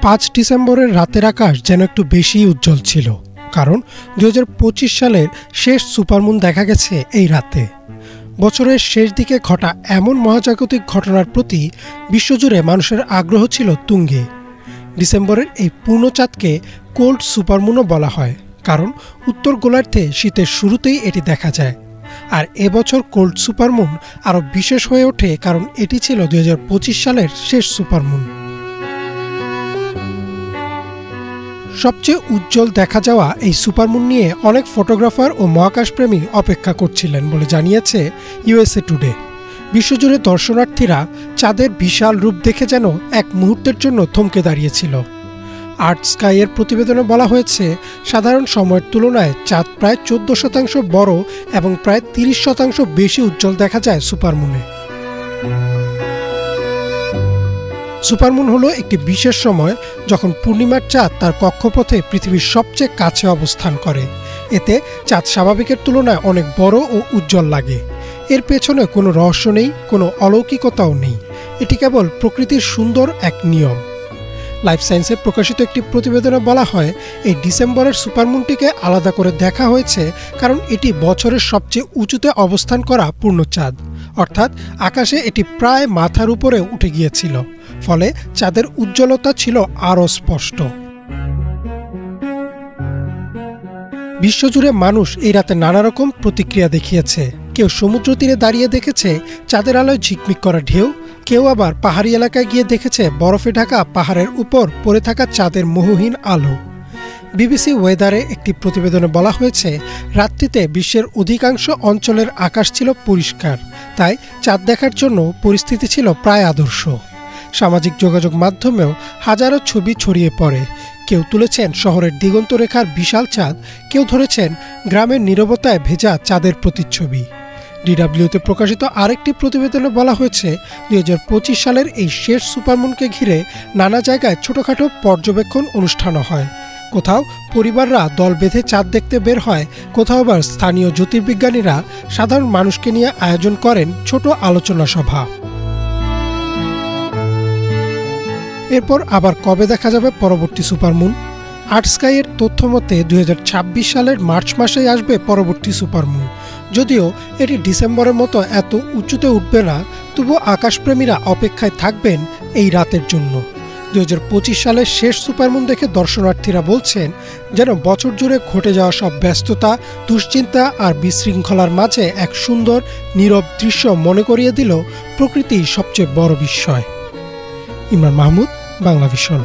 5 ডিসেম্বরের রাতের আকাশ যেন একটু বেশি উজ্জ্বল ছিল, কারণ 2025 সালের শেষ সুপারমুন দেখা গেছে এই রাতে। বছরের শেষ দিকে ঘটা এমন মহাজাগতিক ঘটনার প্রতি বিশ্বজুড়ে মানুষের আগ্রহ ছিল তুঙ্গে। ডিসেম্বরের এই পূর্ণচাঁদকে কোল্ড সুপারমুনও বলা হয়, কারণ উত্তর গোলার্ধে শীতের শুরুতেই এটি দেখা যায়। আর এবছর কোল্ড সুপারমুন আরও বিশেষ হয়ে ওঠে কারণ এটি ছিল 2025 সালের শেষ সুপারমুন। সবচেয়ে উজ্জ্বল দেখা যাওয়া এই সুপারমুন নিয়ে অনেক ফটোগ্রাফার ও মহাকাশপ্রেমী অপেক্ষা করছিলেন বলে জানিয়েছে ইউএসএ টুডে। বিশ্বজুড়ে দর্শনার্থীরা চাঁদের বিশাল রূপ দেখে যেন এক মুহূর্তের জন্য থমকে দাঁড়িয়েছিল। আর্থ স্কাইয়ের প্রতিবেদনে বলা হয়েছে, সাধারণ সময়ের তুলনায় চাঁদ প্রায় 14% বড় এবং প্রায় 30% বেশি উজ্জ্বল দেখা যায় সুপারমুনে। সুপারমুন হলো একটি বিশেষ সময় যখন পূর্ণিমার চাঁদ তার কক্ষপথে পৃথিবীর সবচেয়ে কাছে অবস্থান করে। এতে চাঁদ স্বাভাবিকের তুলনায় অনেক বড় ও উজ্জ্বল লাগে। এর পেছনে কোনো রহস্য নেই, কোনো অলৌকিকতাও নেই। এটি কেবল প্রকৃতির সুন্দর এক নিয়ম। লাইফ সায়েন্সে প্রকাশিত একটি প্রতিবেদনে বলা হয়, এই ডিসেম্বরের সুপারমুনটিকে আলাদা করে দেখা হয়েছে কারণ এটি বছরের সবচেয়ে উঁচুতে অবস্থান করা পূর্ণচাঁদ, অর্থাৎ আকাশে এটি প্রায় মাথার উপরে উঠে গিয়েছিল। ফলে চাঁদের উজ্জ্বলতা ছিল আরও স্পষ্ট। বিশ্বজুড়ে মানুষ এই রাতে নানা রকম প্রতিক্রিয়া দেখিয়েছে। কেউ সমুদ্র তীরে দাঁড়িয়ে দেখেছে চাঁদের আলোয় ঝিকমিক করা ঢেউ, কেউ আবার পাহাড়ি এলাকায় গিয়ে দেখেছে বরফে ঢাকা পাহাড়ের উপর পড়ে থাকা চাঁদের মোহহীন আলো। বিবিসি ওয়েদারে একটি প্রতিবেদনে বলা হয়েছে, রাত্রিতে বিশ্বের অধিকাংশ অঞ্চলের আকাশ ছিল পরিষ্কার, তাই চাঁদ দেখার জন্য পরিস্থিতি ছিল প্রায় আদর্শ। সামাজিক যোগাযোগ মাধ্যমেও হাজারো ছবি ছড়িয়ে পড়ে। কেউ তুলেছেন শহরের দিগন্ত রেখার বিশাল চাঁদ, কেউ ধরেছেন গ্রামের নীরবতায় ভেজা চাঁদের প্রতিচ্ছবি। ডিডব্লিউতে প্রকাশিত আরেকটি প্রতিবেদনে বলা হয়েছে, 2025 সালের এই শেষ সুপারমুনকে ঘিরে নানা জায়গায় ছোটখাটো পর্যবেক্ষণ অনুষ্ঠানও হয়। কোথাও পরিবাররা দল বেঁধে চাঁদ দেখতে বের হয়, কোথাও আবার স্থানীয় জ্যোতির্বিজ্ঞানীরা সাধারণ মানুষকে নিয়ে আয়োজন করেন ছোট আলোচনা সভা। এরপর আবার কবে দেখা যাবে পরবর্তী সুপারমুন? আর্থ স্কাইয়ের তথ্য মতে 2026 সালের মার্চ মাসেই আসবে পরবর্তী সুপারমুন। যদিও এটি ডিসেম্বরের মতো এত উঁচুতে উঠবে না, তবুও আকাশপ্রেমীরা অপেক্ষায় থাকবেন এই রাতের জন্য। 2025 সালের শেষ সুপারমুন দেখে দর্শনার্থীরা বলছেন, যেন বছর জুড়ে ঘটে যাওয়া সব ব্যস্ততা, দুশ্চিন্তা আর বিশৃঙ্খলার মাঝে এক সুন্দর নীরব দৃশ্য মনে করিয়ে দিল প্রকৃতি সবচেয়ে বড় বিস্ময়। ইমরান মাহমুদ, বাংলা ভিশন।